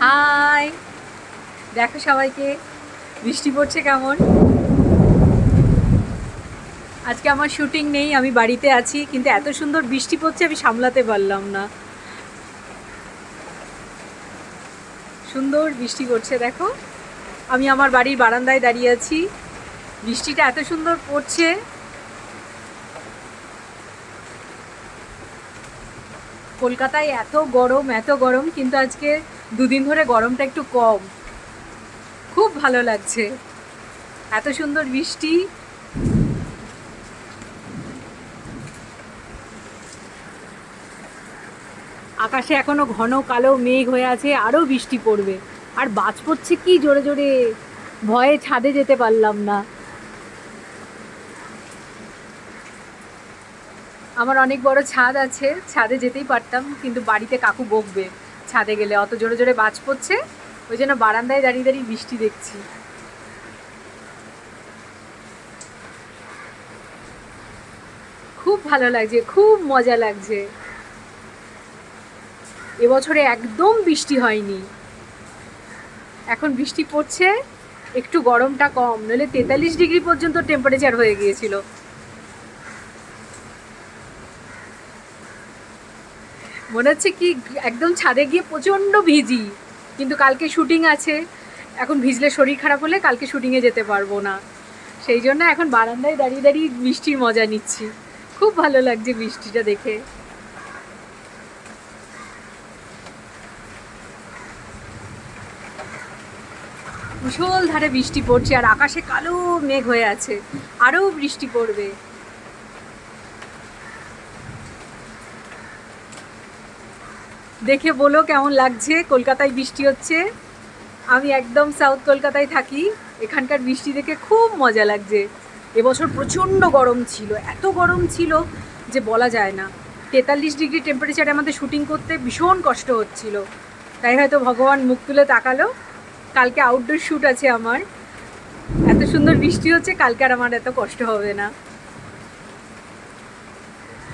High, দেখো সবাইকে বৃষ্টি পড়ছে কেমন। আজকে আমার শুটিং নেই, আমি বাড়িতে আছি, কিন্তু এত সুন্দর বৃষ্টি পড়ছে আমি সামলাতে পারলাম না। সুন্দর বৃষ্টি পড়ছে দেখো, আমি আমার বাড়ির বারান্দায় দাঁড়িয়ে আছি, বৃষ্টিটা এত সুন্দর পড়ছে। কলকাতায় এত গরম, কিন্তু আজকে দুদিন ধরে গরমটা একটু কম, খুব ভালো লাগছে, এত সুন্দর বৃষ্টি। আকাশে এখনো ঘন কালো মেঘ হয়ে আছে, আরও বৃষ্টি পড়বে। আর বাজ পড়ছে কি জোরে জোরে, ভয়ে ছাদে যেতে পারলাম না। আমার অনেক বড় ছাদ আছে, ছাদে যেতেই পারতাম, কিন্তু বাড়িতে কাকু বকবে ছাদে গেলে, অত জোরে জোরে বাজ পড়ছে। ওই জন্য বারান্দায় দাঁড়িয়ে দাঁড়িয়ে বৃষ্টি দেখছি। খুব ভালো লাগছে, খুব মজা লাগছে। এবছরে একদম বৃষ্টি হয়নি, এখন বৃষ্টি পড়ছে, একটু গরমটা কম, নইলে 43 ডিগ্রি পর্যন্ত টেম্পারেচার হয়ে গিয়েছিল। মনে হচ্ছে কি একদম ছাদে গিয়ে প্রচণ্ড ভিজি, কিন্তু কালকে শুটিং আছে, এখন ভিজলে শরীর খারাপ হলে কালকে শুটিংয়ে যেতে পারবো না, সেই জন্য এখন বারান্দায় দাঁড়িয়ে দাঁড়িয়ে বৃষ্টির মজা নিচ্ছি। খুব ভালো লাগছে বৃষ্টিটা দেখে। মুষলধারে বৃষ্টি পড়ছে, আর আকাশে কালো মেঘ হয়ে আছে, আরও বৃষ্টি পড়বে। দেখে বলো কেমন লাগছে, কলকাতায় বৃষ্টি হচ্ছে। আমি একদম সাউথ কলকাতায় থাকি, এখানকার বৃষ্টি দেখে খুব মজা লাগছে। এবছর প্রচণ্ড গরম ছিল, এত গরম ছিল যে বলা যায় না। 43 ডিগ্রি টেম্পারেচারে আমাদের শুটিং করতে ভীষণ কষ্ট হচ্ছিল, তাই হয়তো ভগবান মুখ তুলে তাকালো। কালকে আউটডোর শ্যুট আছে আমার, এত সুন্দর বৃষ্টি হচ্ছে, কালকে আর আমার এত কষ্ট হবে না।